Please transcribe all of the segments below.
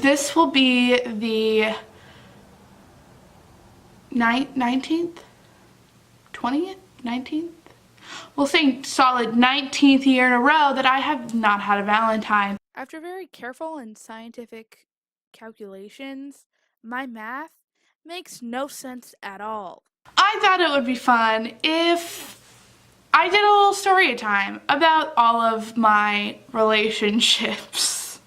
this will be the 19th, 20th, 19th? We'll say solid 19th year in a row that I have not had a Valentine. After very careful and scientific calculations, my math makes no sense at all. I thought it would be fun if I did a little story time about all of my relationships.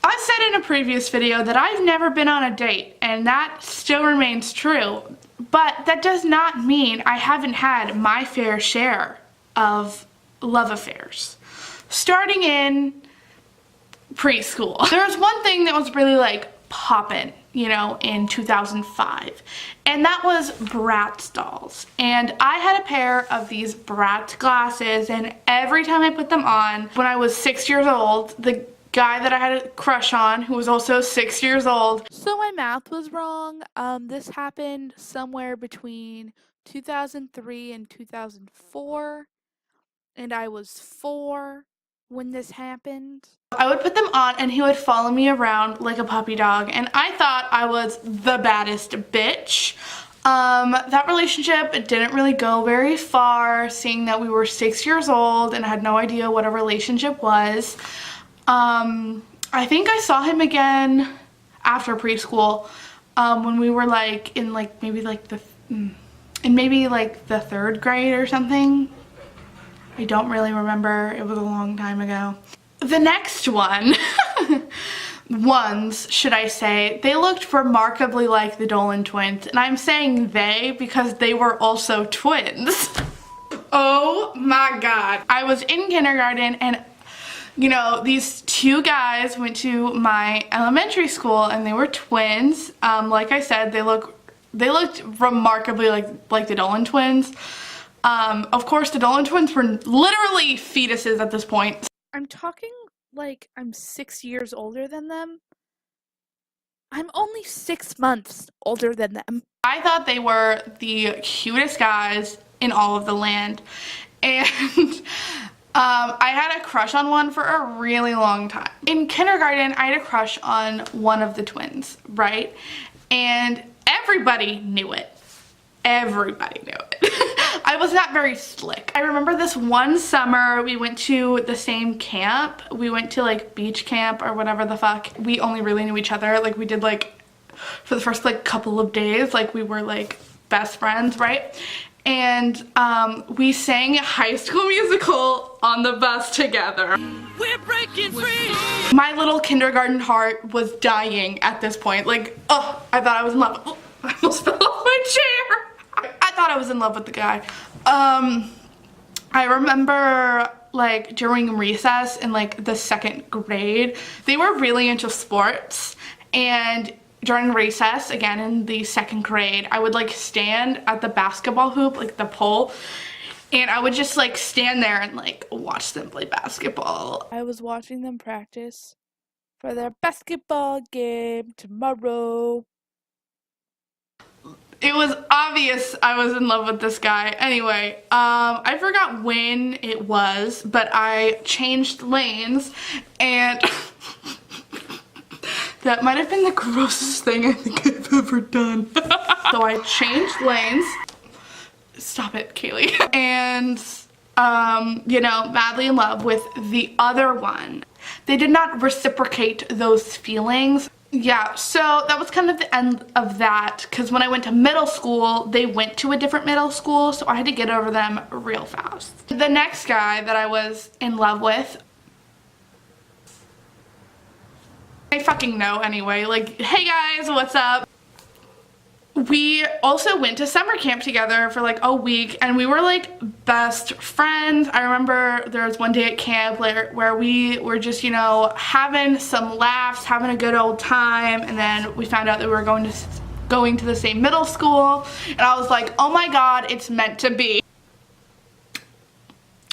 I said in a previous video that I've never been on a date, and that still remains true, but that does not mean I haven't had my fair share of love affairs. Starting in preschool, there was one thing that was really like poppin', you know, in 2005, and that was Bratz dolls. And I had a pair of these Bratz glasses, and every time I put them on, when I was 6 years old, the guy that I had a crush on, who was also 6 years old. So my math was wrong. This happened somewhere between 2003 and 2004, and I was 4 when this happened. I would put them on and he would follow me around like a puppy dog, and I thought I was the baddest bitch. That relationship, it didn't really go very far, seeing that we were 6 years old and I had no idea what a relationship was. I think I saw him again after preschool, when we were like in like maybe like the 3rd grade or something. I don't really remember. It was a long time ago. The next one, should I say, they looked remarkably like the Dolan twins. And I'm saying they because they were also twins. Oh my God. I was in kindergarten, and you know, these two guys went to my elementary school and they were twins. Like I said, they looked remarkably like the Dolan twins. Of course, the Dolan twins were literally fetuses at this point. I'm talking like I'm 6 years older than them. I'm only 6 months older than them. I thought they were the cutest guys in all of the land. And I had a crush on one for a really long time. In kindergarten, I had a crush on one of the twins, right? And everybody knew it. Everybody knew it. I was not very slick. I remember this one summer we went to the same camp. We went to like beach camp or whatever the fuck. We only really knew each other. Like we did like for the first like couple of days, like we were like best friends, right? And we sang High School Musical on the bus together. We're breaking free. My little kindergarten heart was dying at this point. Like, oh, I thought I was in love. Oh, I almost fell off my chair. I thought I was in love with the guy. I remember like during recess in like the 2nd grade, they were really into sports, and during recess, again in the 2nd grade, I would like stand at the basketball hoop, like the pole, and I would just like stand there and like watch them play basketball. I was watching them practice for their basketball game tomorrow. It was obvious I was in love with this guy. Anyway, I forgot when it was, but I changed lanes, and that might have been the grossest thing I think I've ever done. So I changed lanes. Stop it, Kaylee. And, you know, madly in love with the other one. They did not reciprocate those feelings. Yeah, so that was kind of the end of that, because when I went to middle school, they went to a different middle school, so I had to get over them real fast. The next guy that I was in love with, I fucking know anyway, like, hey guys, what's up? We also went to summer camp together for like a week, and we were like best friends. I remember there was one day at camp where we were just, you know, having some laughs, having a good old time, and then we found out that we were going to the same middle school, and I was like, oh my god, it's meant to be.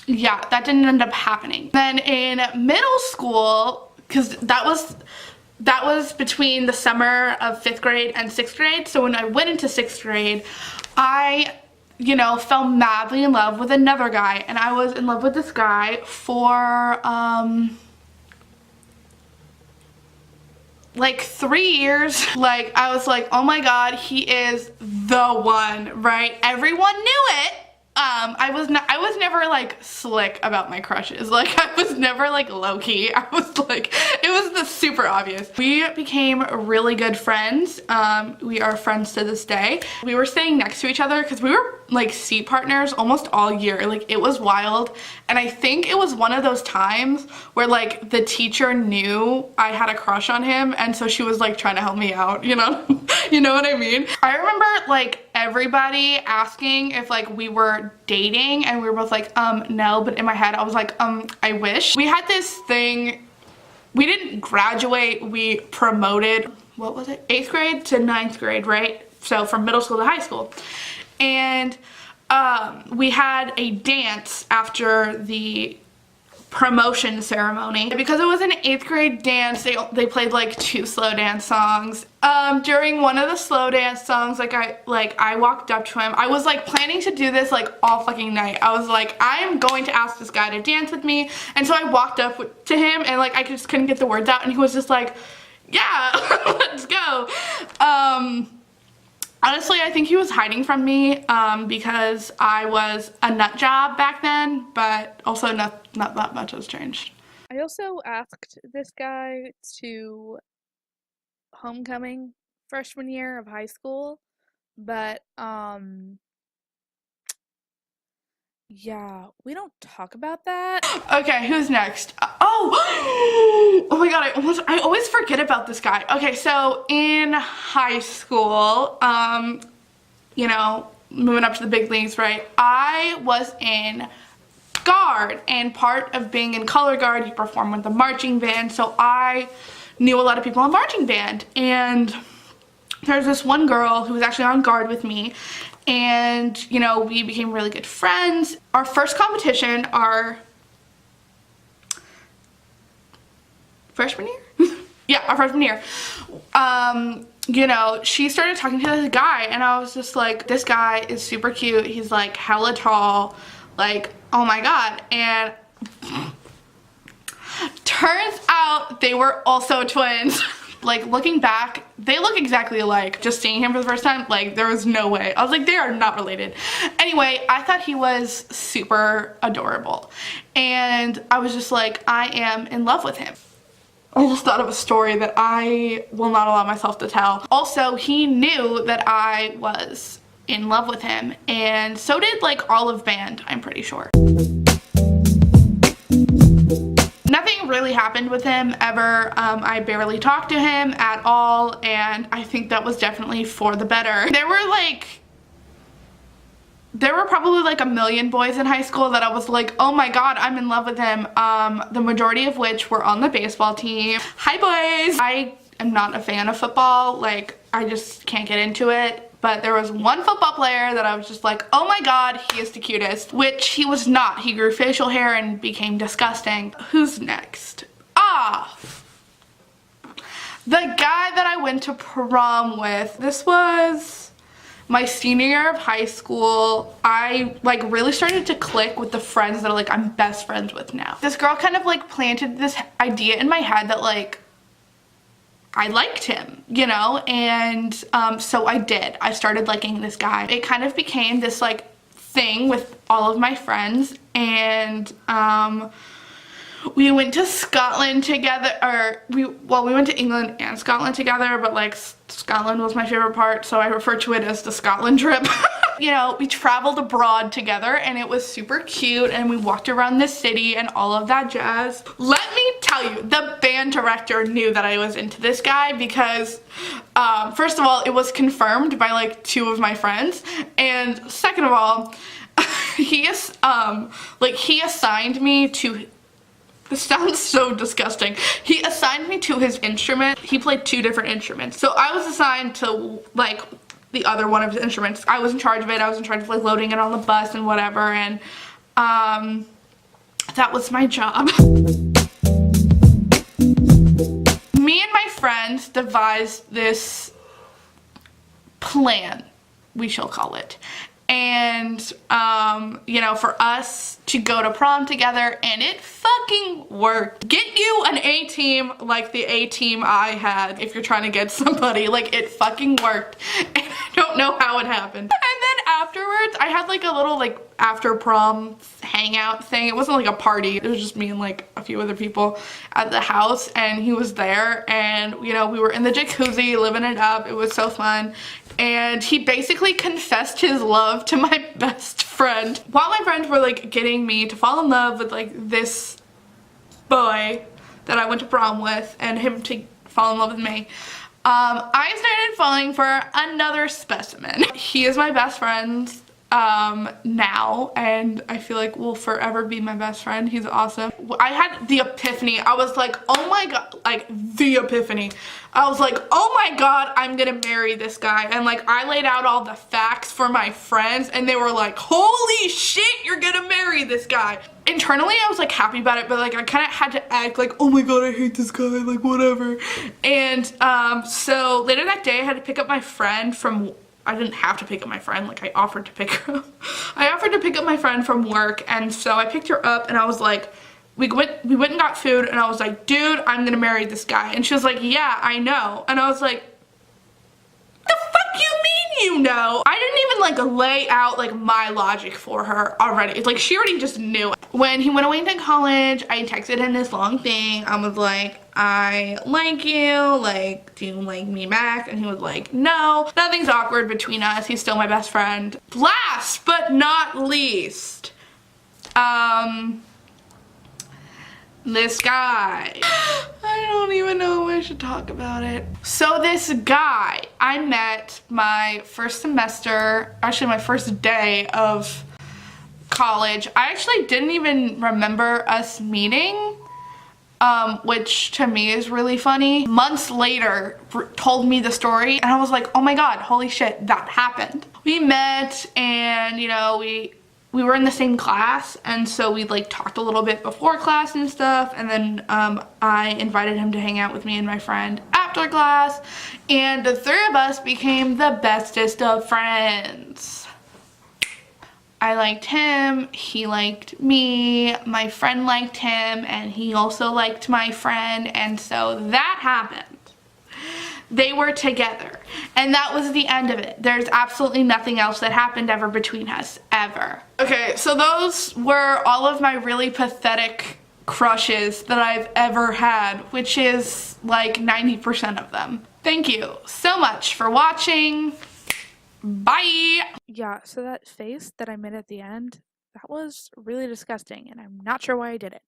Yeah, that didn't end up happening. Then in middle school, because that was between the summer of 5th grade and 6th grade. So when I went into 6th grade, I, you know, fell madly in love with another guy. And I was in love with this guy for like 3 years, like I was like, oh my god, he is the one, right? Everyone knew it. I was never like slick about my crushes. Like I was never like low-key. I was like, it was the super obvious. We became really good friends. We are friends to this day. We were staying next to each other because we were like seat partners almost all year. Like it was wild. And I think it was one of those times where like the teacher knew I had a crush on him, and so she was like trying to help me out, you know? You know what I mean? I remember like everybody asking if like we were dating, and we were both like, no, but in my head I was like, I wish. We had this thing, we didn't graduate, we promoted, what was it? 8th grade to 9th grade, right? So from middle school to high school. And we had a dance after the promotion ceremony. Because it was an 8th grade dance, they played like 2 slow dance songs. During one of the slow dance songs, I walked up to him. I was like planning to do this like all fucking night. I was like, I'm going to ask this guy to dance with me. And so I walked up to him, and like I just couldn't get the words out, and he was just like, yeah, let's go. Honestly, I think he was hiding from me because I was a nut job back then, but also not that much has changed. I also asked this guy to homecoming freshman year of high school, but yeah, we don't talk about that. Okay, who's next? Oh, oh my god, I always forget about this guy. Okay, so in high school, you know, moving up to the big leagues, right? I was in guard, and part of being in color guard, you perform with the marching band, so I knew a lot of people in marching band, and there's this one girl who was actually on guard with me, and you know, we became really good friends. Our first competition, our freshman year? Yeah, our freshman year. You know, she started talking to this guy, and I was just like, this guy is super cute. He's like hella tall, like, oh my god. And turns out they were also twins. Like looking back, they look exactly alike. Just seeing him for the first time, like there was no way. I was like, they are not related. Anyway, I thought he was super adorable, and I was just like, I am in love with him. I just thought of a story that I will not allow myself to tell. Also, he knew that I was in love with him, and so did like all of band, I'm pretty sure. Nothing really happened with him ever. I barely talked to him at all, and I think that was definitely for the better. There were probably like a million boys in high school that I was like, oh my god, I'm in love with him. The majority of which were on the baseball team. Hi boys! I am not a fan of football. Like, I just can't get into it. But there was one football player that I was just like, oh my god, he is the cutest. Which he was not. He grew facial hair and became disgusting. Who's next? Ah! The guy that I went to prom with. This was my senior year of high school. I like really started to click with the friends that like I'm best friends with now. This girl kind of like planted this idea in my head that like I liked him, you know, and so I did. I started liking this guy. It kind of became this like thing with all of my friends, and we went to Scotland together, or we went to England and Scotland together, but like Scotland was my favorite part, so I refer to it as the Scotland trip. You know, we traveled abroad together, and it was super cute, and we walked around the city and all of that jazz. Let me tell you, the band director knew that I was into this guy because first of all, it was confirmed by like 2 of my friends, and second of all, he assigned me to, this sounds so disgusting, he assigned me to his instrument. He played 2 different instruments, so I was assigned to like the other one of his instruments. I was in charge of it. I was in charge of like loading it on the bus and whatever, and that was my job. Me and my friends devised this plan, we shall call it, and you know, for us to go to prom together, and it fucking worked. Get you an A team like the A team I had if you're trying to get somebody. Like, it fucking worked, and I don't know how it happened. And then afterwards, I had like a little like after prom hangout thing. It wasn't like a party, it was just me and like a few other people at the house, and he was there, and you know, we were in the jacuzzi living it up. It was so fun. And he basically confessed his love to my best friend. While my friends were like getting me to fall in love with like this boy that I went to prom with, and him to fall in love with me, I started falling for another specimen. He is my best friend now, and I feel like will forever be my best friend. He's awesome. I had the epiphany. I was like, oh my god, like the epiphany. I was like, oh my god, I'm gonna marry this guy. And like, I laid out all the facts for my friends, and they were like, holy shit, you're gonna marry this guy. Internally, I was like happy about it, but like I kind of had to act like, oh my god, I hate this guy, like whatever. And so later that day, I had to pick up my friend from, I didn't have to pick up my friend, like I offered to pick her up. I offered to pick up my friend from work, and so I picked her up, and I was like, we went and got food, and I was like, dude, I'm gonna marry this guy. And she was like, yeah, I know. And I was like, the fuck you mean you know? I didn't even like lay out like my logic for her already. It's like she already just knew. When he went away to college, I texted him this long thing. I was like, I like you, like, do you like me back? And he was like, no, nothing's awkward between us. He's still my best friend. Last but not least, this guy. I don't even know if I should talk about it. So this guy I met my first semester, actually my first day of college. I actually didn't even remember us meeting, which to me is really funny. Months later, told me the story, and I was like, oh my god, holy shit, that happened. We met, and you know, we were in the same class, and so we like talked a little bit before class and stuff, and then I invited him to hang out with me and my friend after class, and the three of us became the bestest of friends. I liked him, he liked me, my friend liked him, and he also liked my friend, and so that happened. They were together, and that was the end of it. There's absolutely nothing else that happened ever between us, ever. Okay, so those were all of my really pathetic crushes that I've ever had, which is like 90% of them. Thank you so much for watching. Bye! Yeah, so that face that I made at the end, that was really disgusting, and I'm not sure why I did it.